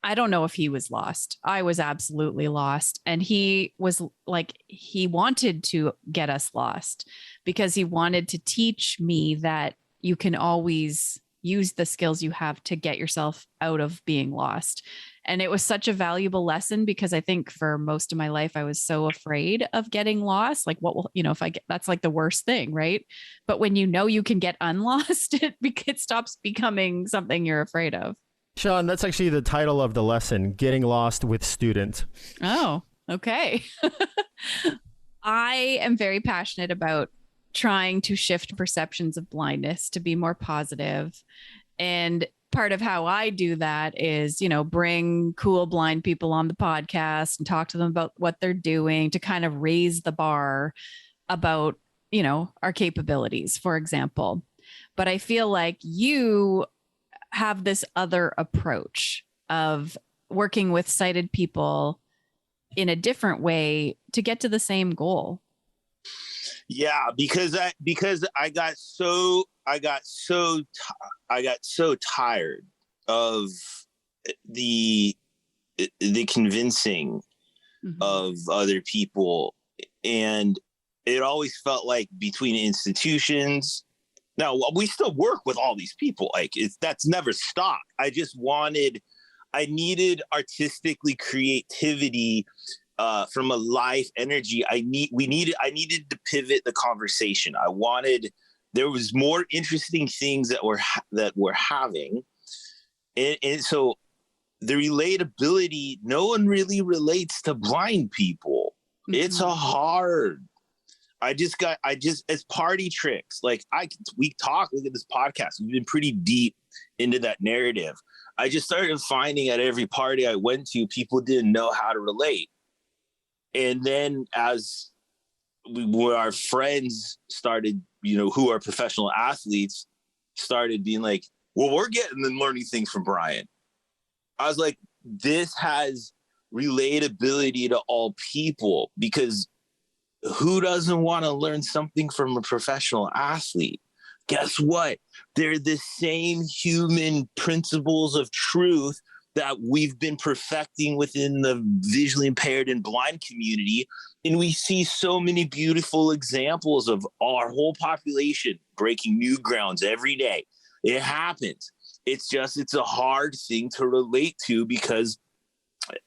I don't know if he was lost. I was absolutely lost. And he was like, he wanted to get us lost because he wanted to teach me that you can always use the skills you have to get yourself out of being lost. And it was such a valuable lesson because I think for most of my life, I was so afraid of getting lost. Like, what will, if I get, that's like the worst thing, right? But when you can get unlost, it stops becoming something you're afraid of. Shawn, that's actually the title of the lesson, Getting Lost with Student. Oh, okay. I am very passionate about trying to shift perceptions of blindness to be more positive. And part of how I do that is, bring cool blind people on the podcast and talk to them about what they're doing to kind of raise the bar about, our capabilities, for example. But I feel like you have this other approach of working with sighted people in a different way to get to the same goal. Yeah, because I got so tired of the convincing of other people, and it always felt like between institutions. Now we still work with all these people, like that's never stopped. I needed artistically creativity from a life energy, I needed to pivot the conversation. There was more interesting things that we're having. And so the relatability, no one really relates to blind people. Mm-hmm. It's as party tricks. Like we talk, look at this podcast. We've been pretty deep into that narrative. I just started finding at every party I went to, people didn't know how to relate. And then as our friends started, who are professional athletes, started being like, well, we're getting and learning things from Brian. I was like, this has relatability to all people, because who doesn't want to learn something from a professional athlete? Guess what? They're the same human principles of truth that we've been perfecting within the visually impaired and blind community. And we see so many beautiful examples of our whole population breaking new grounds every day. It happens. It's a hard thing to relate to, because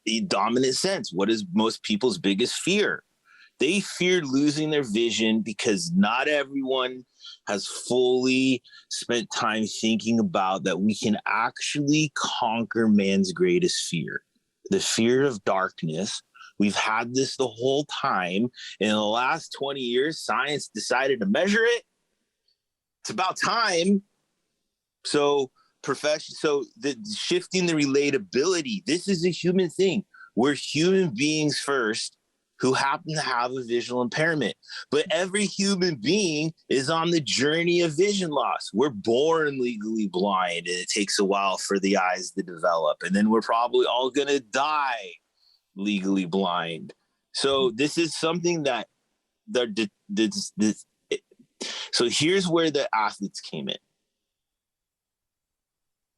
in dominant sense, what is most people's biggest fear? They fear losing their vision because not everyone has fully spent time thinking about that we can actually conquer man's greatest fear, the fear of darkness. We've had this the whole time. In the last 20 years, science decided to measure it. It's about time. So shifting the relatability, this is a human thing. We're human beings first who happen to have a visual impairment. But every human being is on the journey of vision loss. We're born legally blind, and it takes a while for the eyes to develop. And then we're probably all going to die legally blind. So this is something so here's where the athletes came in.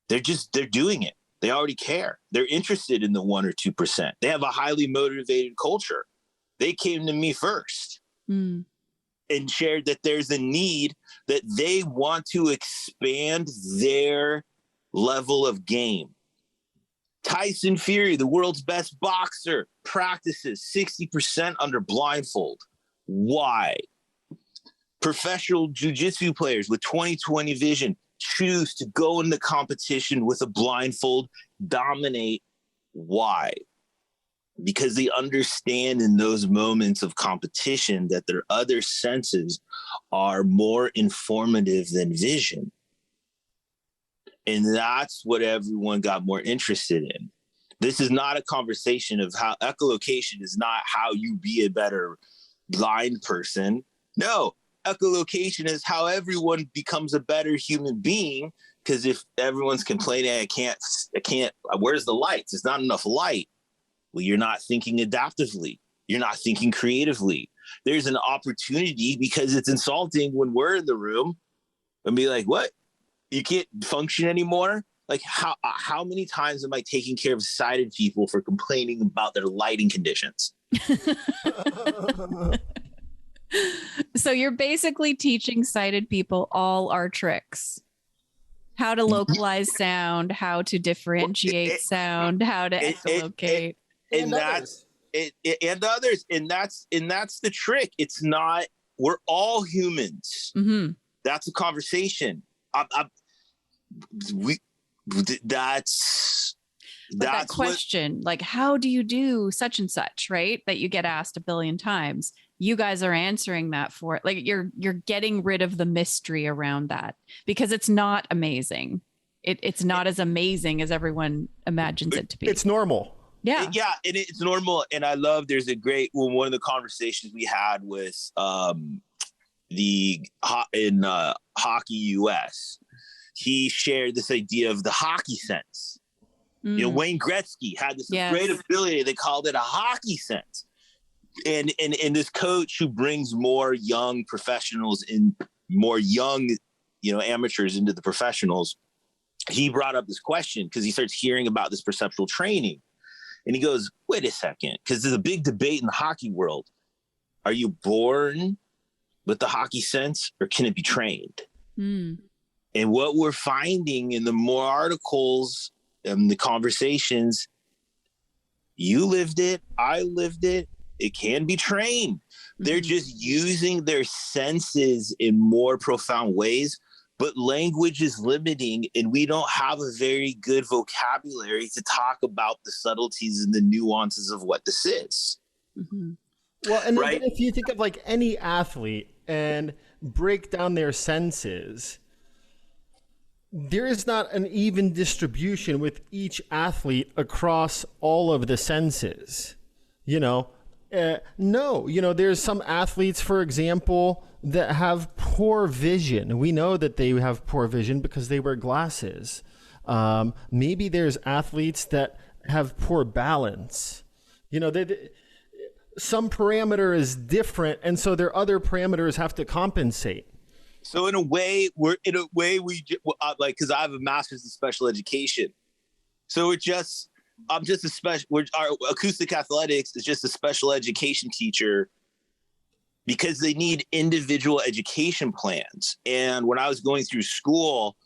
They're doing it. They already care. They're interested in the 1 or 2%. They have a highly motivated culture. They came to me first and shared that there's a need, that they want to expand their level of game. Tyson Fury, the world's best boxer, practices 60% under blindfold. Why? Professional jiu-jitsu players with 20/20 vision choose to go into competition with a blindfold, dominate. Why? Because they understand in those moments of competition that their other senses are more informative than vision. And that's what everyone got more interested in. This is not a conversation of how echolocation is not how you be a better blind person. No, echolocation is how everyone becomes a better human being. Because if everyone's complaining, I can't, where's the lights? There's not enough light. Well, you're not thinking adaptively. You're not thinking creatively. There's an opportunity, because it's insulting when we're in the room and be like, what? You can't function anymore? Like how many times am I taking care of sighted people for complaining about their lighting conditions? So you're basically teaching sighted people all our tricks. How to localize sound, how to differentiate sound, how to echolocate. And that's the trick. It's not, we're all humans. Mm-hmm. That's a conversation. That's that question, like, how do you do such and such, right? That you get asked a billion times. You guys are answering that for it. Like you're getting rid of the mystery around that, because it's not amazing. It's not as amazing as everyone imagines it to be. It's normal. Yeah. It's normal. And I love, there's a great, one of the conversations we had with Hockey US, he shared this idea of the hockey sense. Wayne Gretzky had this great ability. They called it a hockey sense. And this coach who brings more young professionals in, more young, amateurs into the professionals, he brought up this question because he starts hearing about this perceptual training. And he goes, wait a second, because there's a big debate in the hockey world. Are you born with the hockey sense, or can it be trained? And what we're finding in the more articles and the conversations, You lived it. I lived it. It can be trained. They're just using their senses in more profound ways, but language is limiting, and we don't have a very good vocabulary to talk about the subtleties and the nuances of what this is. Well, and right? If you think of like any athlete and break down their senses, there is not an even distribution with each athlete across all of the senses. No, there's some athletes, for example, that have poor vision. We know that they have poor vision because they wear glasses. Maybe there's athletes that have poor balance. Some parameter is different, and so their other parameters have to compensate. So in a way, we like, because I have a master's in special education. So I'm just a special, our Acoustic Athletics is just a special education teacher because they need individual education plans. And when I was going through school,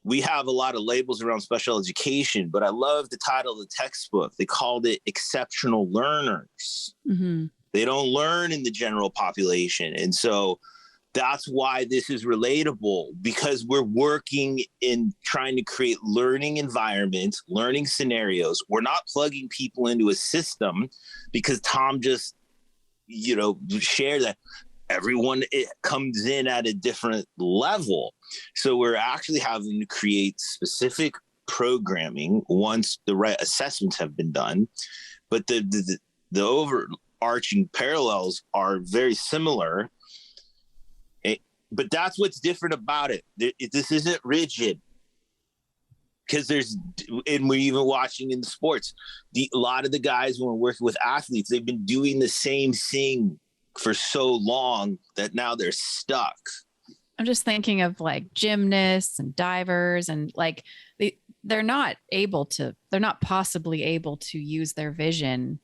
we have a lot of labels around special education, but I love the title of the textbook. They called it Exceptional Learners. They don't learn in the general population. And so that's why this is relatable, because we're working in trying to create learning environments, learning scenarios. We're not plugging people into a system because Tom just, shared that everyone comes in at a different level. So we're actually having to create specific programming once the right assessments have been done. But the overarching parallels are very similar. But that's what's different about it. This isn't rigid, because and we're even watching in the sports, a lot of the guys when we're working with athletes, they've been doing the same thing for so long that now they're stuck. I'm just thinking of like gymnasts and divers, and like they're not possibly able to use their vision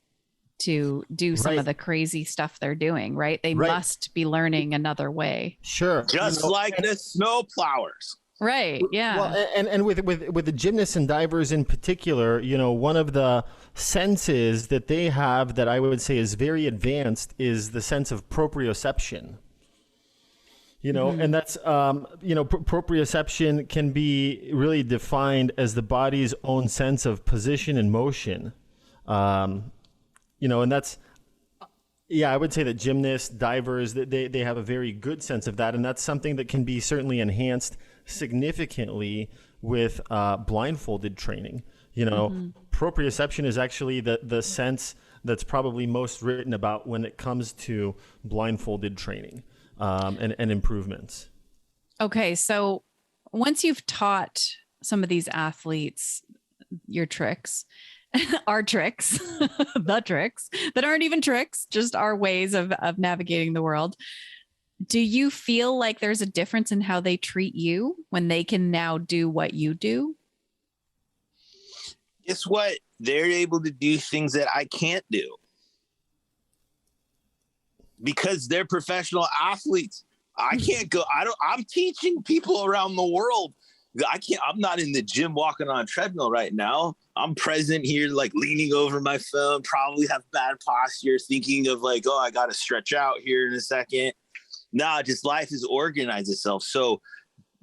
to do some of the crazy stuff they're doing, right? They must be learning another way. Sure. Just like the snow plowers. Right. Yeah. Well, and with the gymnasts and divers in particular, one of the senses that they have that I would say is very advanced is the sense of proprioception. And that's, proprioception can be really defined as the body's own sense of position and motion. And that's, I would say that gymnasts, divers, they have a very good sense of that. And that's something that can be certainly enhanced significantly with blindfolded training. Proprioception is actually the sense that's probably most written about when it comes to blindfolded training and improvements. Okay. So once you've taught some of these athletes your tricks, our tricks, the tricks that aren't even tricks, just our ways of navigating the world, do you feel like there's a difference in how they treat you when they can now do what you do? Guess what? They're able to do things that I can't do because they're professional athletes. I can't go. I'm teaching people around the world. I'm not in the gym walking on a treadmill right now. I'm present here, like leaning over my phone, probably have bad posture, thinking of like, oh, I got to stretch out here in a second. Nah, just life has organized itself. So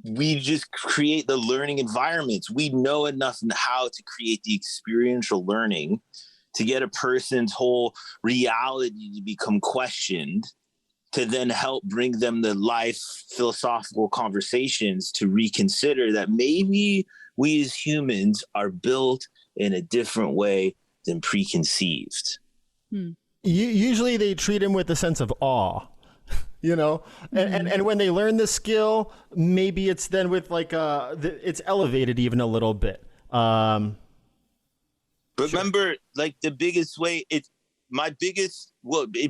we just create the learning environments. We know enough in how to create the experiential learning to get a person's whole reality to become questioned, to then help bring them the life philosophical conversations to reconsider that maybe we as humans are built in a different way than preconceived. Usually they treat him with a sense of awe, and when they learn the skill, maybe it's then with like it's elevated even a little bit. Remember, like the biggest way,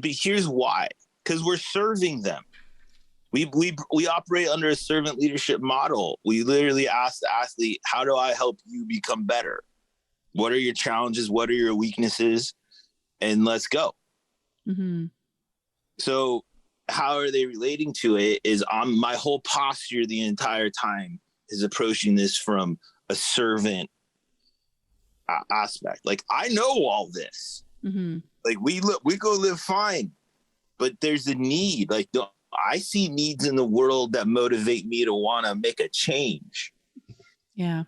here's why. Because we're serving them. We operate under a servant leadership model. We literally ask the athlete, how do I help you become better? What are your challenges? What are your weaknesses? And let's go. So how are they relating to it is my whole posture the entire time is approaching this from a servant aspect. Like, I know all this. Mm-hmm. Like, we go live fine, but there's a need. Like, I see needs in the world that motivate me to want to make a change. Yeah.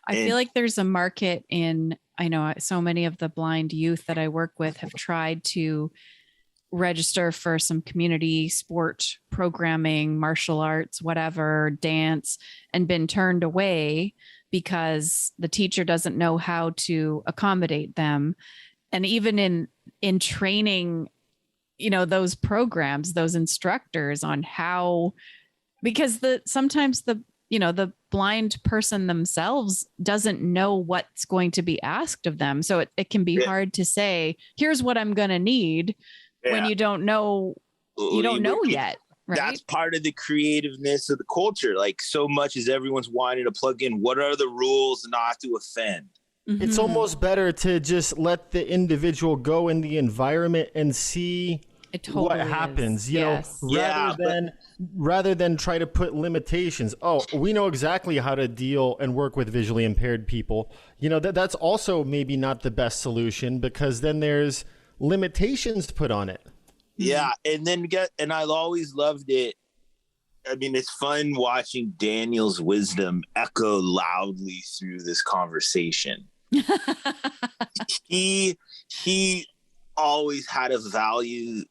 I feel like there's a market I know so many of the blind youth that I work with have tried to register for some community sport programming, martial arts, whatever, dance, and been turned away because the teacher doesn't know how to accommodate them. And even in training, those programs, those instructors on how, because sometimes the blind person themselves doesn't know what's going to be asked of them. So it can be hard to say, here's what I'm going to need when you don't know yet. Right? That's part of the creativeness of the culture. Like, so much as everyone's wanting to plug in, what are the rules not to offend? Mm-hmm. It's almost better to just let the individual go in the environment and see what happens, rather than try to put limitations. Oh, we know exactly how to deal and work with visually impaired people. That's also maybe not the best solution, because then there's limitations put on it. Yeah. And I've always loved it. I mean, it's fun watching Daniel's wisdom echo loudly through this conversation. He always had a value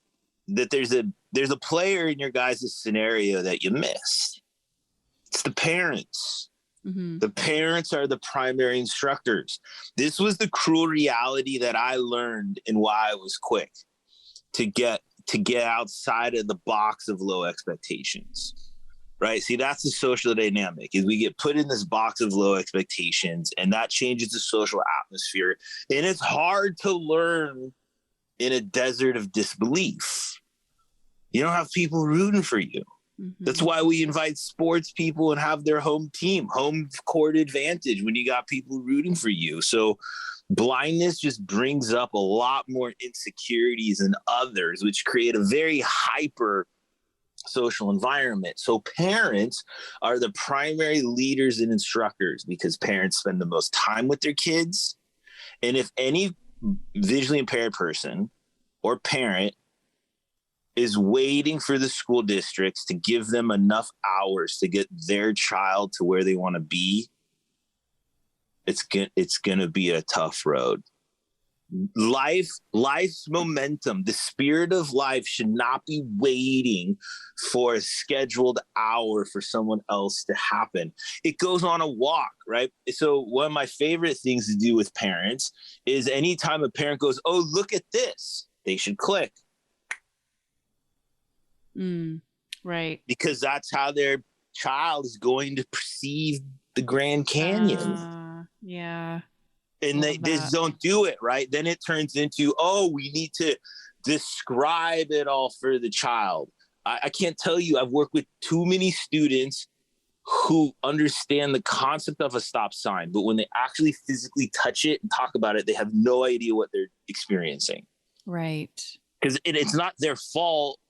that there's a player in your guys' scenario that you missed. It's the parents. Mm-hmm. The parents are the primary instructors. This was the cruel reality that I learned and why I was quick to get outside of the box of low expectations. Right? See, that's the social dynamic, is we get put in this box of low expectations, and that changes the social atmosphere. And it's hard to learn in a desert of disbelief. You don't have people rooting for you. Mm-hmm. That's why we invite sports people and have their home team, home court advantage, when you got people rooting for you. So blindness just brings up a lot more insecurities than others, which create a very hyper social environment. So parents are the primary leaders and instructors, because parents spend the most time with their kids. And if any visually impaired person or parent is waiting for the school districts to give them enough hours to get their child to where they want to be, it's going to be a tough road. Life's momentum, the spirit of life, should not be waiting for a scheduled hour for someone else to happen. It goes on a walk, right? So one of my favorite things to do with parents is anytime a parent goes, oh, look at this, they should click. Right. Because that's how their child is going to perceive the Grand Canyon. Yeah. And they just don't do it, right? Then it turns into, oh, we need to describe it all for the child. I can't tell you, I've worked with too many students who understand the concept of a stop sign, but when they actually physically touch it and talk about it, they have no idea what they're experiencing. Right. Because it's not their fault.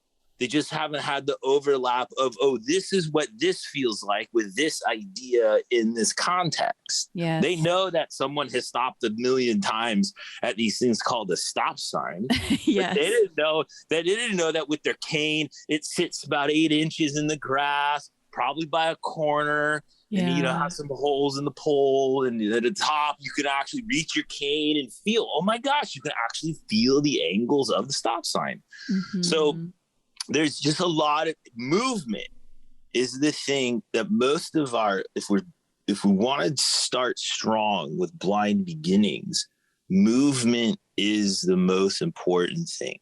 They just haven't had the overlap of, oh, this is what this feels like with this idea in this context. Yes. They know that someone has stopped a million times at these things called a stop sign. Yes. They didn't know that with their cane, it sits about 8 inches in the grass, probably by a corner. Yeah. And, have some holes in the pole. And at the top, you can actually reach your cane and feel, oh my gosh, you can actually feel the angles of the stop sign. Mm-hmm. So there's just a lot of movement is the thing that most of if we want to start strong with blind beginnings, movement is the most important thing.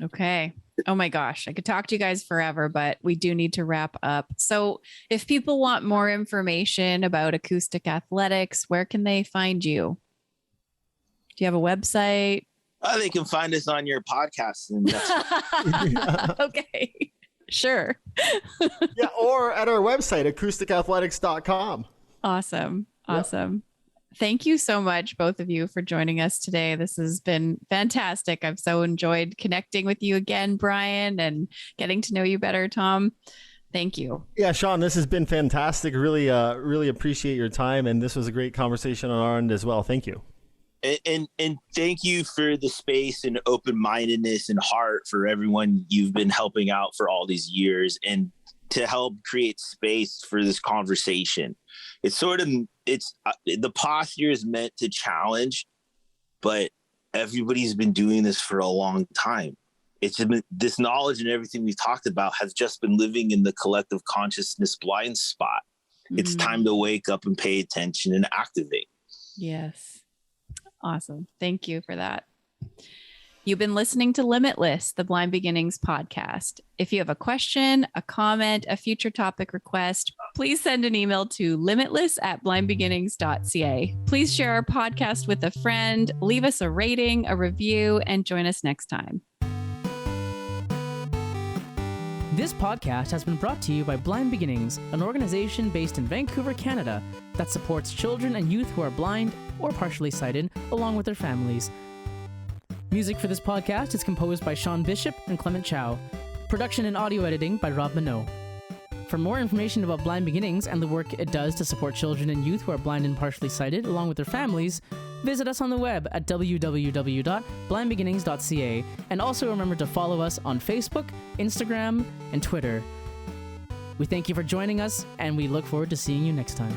Okay. Oh my gosh. I could talk to you guys forever, but we do need to wrap up. So if people want more information about Acoustic Athletics, where can they find you? Do you have a website? They can find us on your podcast. Okay. Sure. Yeah, or at our website, acousticathletics.com. Awesome. Awesome. Yep. Thank you so much, both of you, for joining us today. This has been fantastic. I've so enjoyed connecting with you again, Brian, and getting to know you better, Tom. Thank you. Yeah, Shawn, this has been fantastic. Really, really appreciate your time, and this was a great conversation on our end as well. Thank you. And thank you for the space and open-mindedness and heart for everyone you've been helping out for all these years, and to help create space for this conversation. It's the posture is meant to challenge, but everybody's been doing this for a long time. It's been, this knowledge and everything we've talked about has just been living in the collective consciousness blind spot. It's time to wake up and pay attention and activate. Yes. Awesome. Thank you for that. You've been listening to Limitless, the Blind Beginnings podcast. If you have a question, a comment, a future topic request, please send an email to limitless@blindbeginnings.ca. Please share our podcast with a friend, leave us a rating, a review, and join us next time. This podcast has been brought to you by Blind Beginnings, an organization based in Vancouver, Canada, that supports children and youth who are blind or partially sighted, along with their families. Music for this podcast is composed by Shawn Bishop and Clement Chow. Production and audio editing by Rob Minot. For more information about Blind Beginnings and the work it does to support children and youth who are blind and partially sighted, along with their families, visit us on the web at www.blindbeginnings.ca, and also remember to follow us on Facebook, Instagram, and Twitter. We thank you for joining us, and we look forward to seeing you next time.